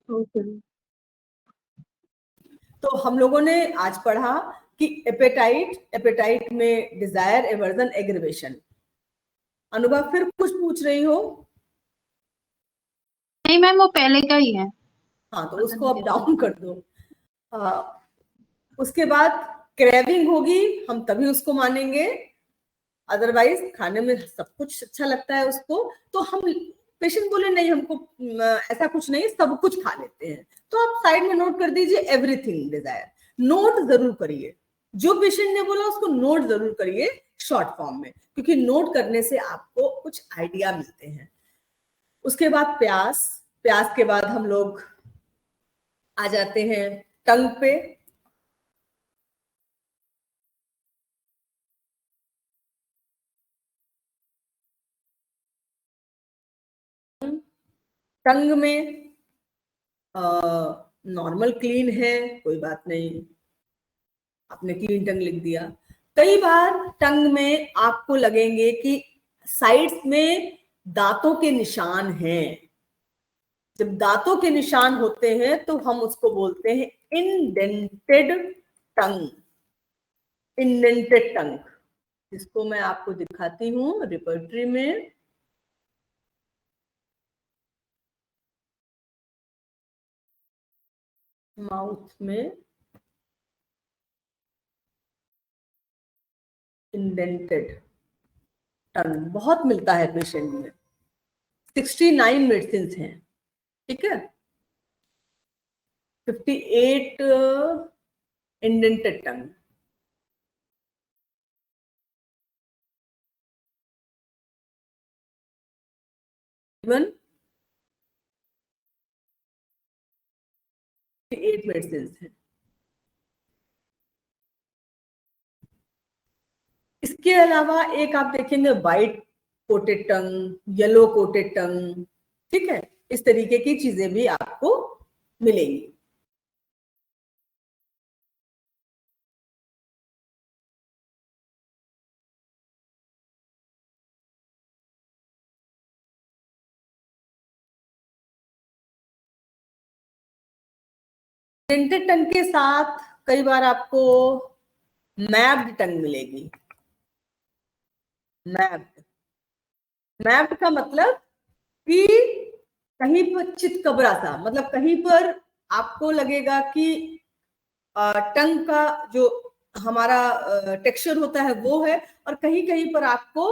Okay. तो हम लोगों ने आज पढ़ा कि एपेटाइट में डिजायर, एवर्जन, एग्रीवेशन। अनुभव फिर कुछ पूछ रही हो? नहीं मैम, वो पहले का ही है। हाँ, तो उसको अब डाउन कर दो। उसके बाद क्रेविंग होगी, हम तभी उसको मानेंगे, अदरवाइज खाने में सब कुछ अच्छा लगता है उसको तो हम। पेशेंट बोले नहीं हमको ऐसा कुछ नहीं, सब कुछ खा लेते हैं, तो आप साइड में नोट कर दीजिए एवरीथिंग डिजायर। नोट जरूर करिए, जो पेशेंट ने बोला उसको नोट जरूर करिए शॉर्ट फॉर्म में, क्योंकि नोट करने से आपको कुछ आइडिया मिलते हैं। उसके बाद प्यास, प्यास के बाद हम लोग आ जाते हैं टंग पे। टंग में नॉर्मल क्लीन है, कोई बात नहीं, आपने क्लीन टंग लिख दिया। कई बार टंग में आपको लगेंगे कि साइड्स में दांतों के निशान हैं। जब दांतों के निशान होते हैं तो हम उसको बोलते हैं इंडेंटेड टंग। इंडेंटेड टंग, जिसको मैं आपको दिखाती हूँ रिपर्टरी में। माउथ में इंडेंटेड टंग बहुत मिलता है पेशेंट में। 69 मेडिसिन हैं, ठीक है। 58 इंडेंटेड टंग। इवन 8 मेडिसिन हैं। इसके अलावा एक आप देखेंगे व्हाइट कोटेड टंग, येलो कोटेड टंग, ठीक है। इस तरीके की चीजें भी आपको मिलेंगी। डेंटेड टंग के साथ कई बार आपको मैप्ड टंग मिलेगी। मैप्ड, मैप्ड का मतलब कि कहीं पर चितकबरा सा, मतलब कहीं पर आपको लगेगा कि टंग का जो हमारा टेक्सचर होता है वो है, और कहीं कहीं पर आपको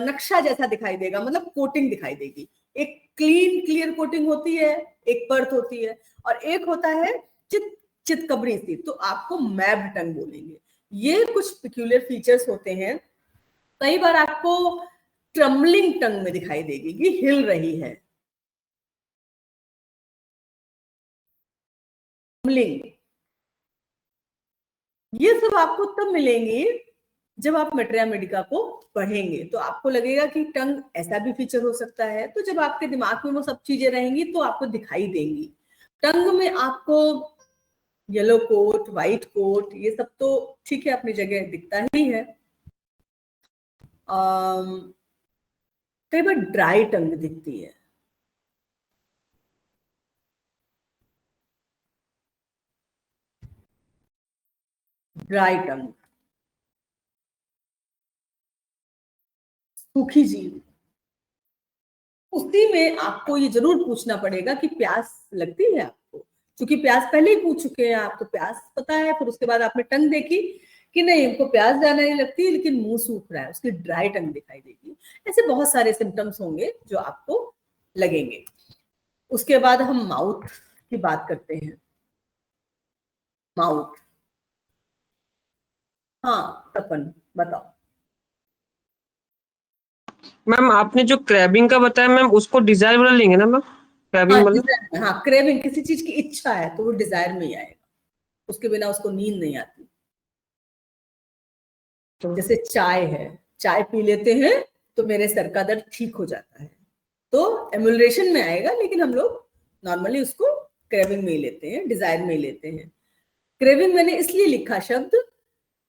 नक्शा जैसा दिखाई देगा, मतलब कोटिंग दिखाई देगी। एक क्लियर कोटिंग होती है, एक परत होती है, और एक होता है चितकबरी सी, तो आपको मैप्ड टंग बोलेंगे। ये कुछ पिक्यूलियर फीचर्स होते हैं। कई बार आपको ट्रम्बलिंग टंग में दिखाई देगी कि हिल रही है। ट्रम्बलिंग, ये सब आपको तब मिलेंगी जब आप मेट्रिया मेडिका को पढ़ेंगे, तो आपको लगेगा कि टंग ऐसा भी फीचर हो सकता है। तो जब आपके दिमाग में वो सब चीजें रहेंगी तो आपको दिखाई देंगी। टंग में आपको येलो कोट, व्हाइट कोट, ये सब तो ठीक है, अपनी जगह दिखता ही है। कई बार ड्राई टंग दिखती है। ड्राई टंग, सूखी जीभ। उसी में आपको ये जरूर पूछना पड़ेगा कि प्यास लगती है आपको, क्योंकि प्यास पहले ही पूछ चुके हैं, आपको प्यास पता है। फिर उसके बाद आपने टंग देखी कि नहीं इनको प्यास ज्यादा नहीं लगती, लेकिन मुंह सूख रहा है, उसकी ड्राई टंग दिखाई देगी। ऐसे बहुत सारे सिम्टम्स होंगे जो आपको लगेंगे। उसके बाद हम माउथ की बात करते हैं। माउथ, हाँ तपन बताओ। मैम आपने जो क्रैबिंग का बताया मैम, उसको डिजायर वाला लेंगे ना मैम? क्रैबिंग हाँ मतलब डिजायर, हाँ क्रेविंग, किसी चीज की इच्छा है तो वो डिजायर में ही आएगा, उसके बिना उसको नींद नहीं आती। जैसे चाय है, चाय पी लेते हैं तो मेरे सर का दर्द ठीक हो जाता है, तो एमुलरेशन में आएगा, लेकिन हम लोग नॉर्मली उसको क्रेविंग में ही लेते हैं, डिजायर में ही लेते हैं। क्रेविंग मैंने इसलिए लिखा शब्द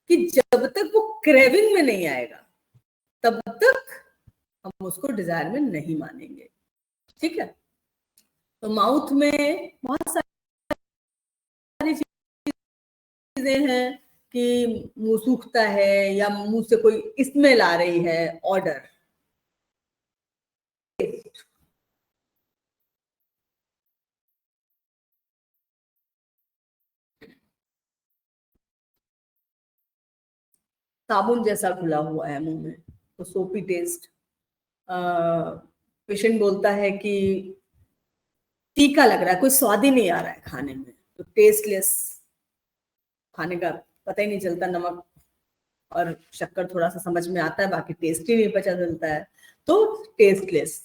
कि जब तक वो क्रेविंग में नहीं आएगा तब तक हम उसको डिजायर में नहीं मानेंगे, ठीक है। तो माउथ में बहुत सारी चीजें हैं कि मुंह सूखता है या मुंह से कोई स्मेल आ रही है, ऑर्डर। साबुन जैसा घुला हुआ है मुंह में, तो सोपी टेस्ट। पेशेंट बोलता है कि तीखा लग रहा है, कोई स्वाद ही नहीं आ रहा है खाने में, तो टेस्टलेस, खाने का पता ही नहीं चलता, नमक और शक्कर थोड़ा सा समझ में आता है, बाकी टेस्ट ही नहीं पता चलता है, तो टेस्टलेस।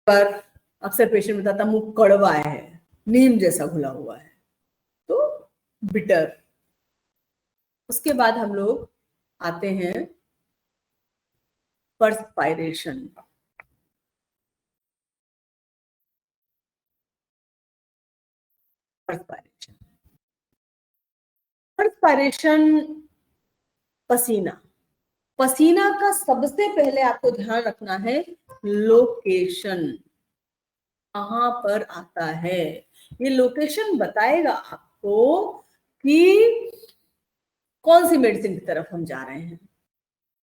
पर अक्सर पेशेंट बताता मुंह कड़वा है, नीम जैसा घुला हुआ है, तो बिटर। उसके बाद हम लोग आते हैं परस्पायरेशन। परस्पायरेशन, परस्पायरेशन, पसीना। पसीना का सबसे पहले आपको ध्यान रखना है लोकेशन, कहां पर आता है। ये लोकेशन बताएगा आपको कि कौन सी मेडिसिन की तरफ हम जा रहे हैं।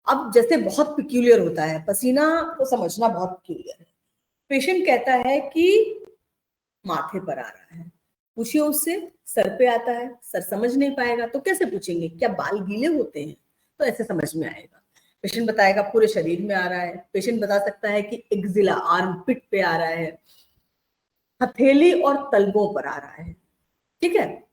अब जैसे बहुत पिक्यूलियर होता है, पसीना को समझना बहुत पिक्यूलियर है। पेशेंट कहता है कि माथे पर आ रहा है, पूछिए उससे सर पे आता है, सर समझ नहीं पाएगा, तो कैसे पूछेंगे, क्या बाल गीले होते हैं, तो ऐसे समझ में आएगा। पेशेंट बताएगा पूरे शरीर में आ रहा है, पेशेंट बता सकता है कि एक्जिला, आर्मपिट पे आ रहा है, हथेली और तलवों पर आ रहा है, ठीक है।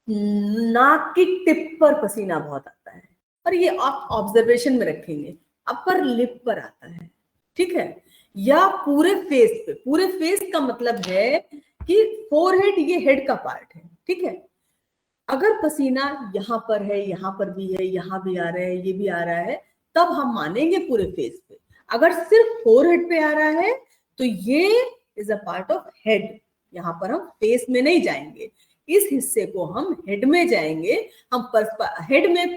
नाक की टिप पर पसीना बहुत आता है, और ये आप ऑब्जर्वेशन में रखेंगे, अपर लिप पर आता है, ठीक है, या पूरे फेस पे। पूरे फेस का मतलब है कि फोरहेड, ये हेड का पार्ट है, ठीक है। अगर पसीना यहाँ पर है, यहाँ पर भी है, यहाँ भी आ रहा है, ये भी आ रहा है, तब हम मानेंगे पूरे फेस पे। अगर सिर्फ फोरहेड पे आ रहा है तो ये is a part of head, यहाँ पर हम फेस में नहीं जाएंगे, इस हिस्से को हम हेड में जाएंगे। हम हेड में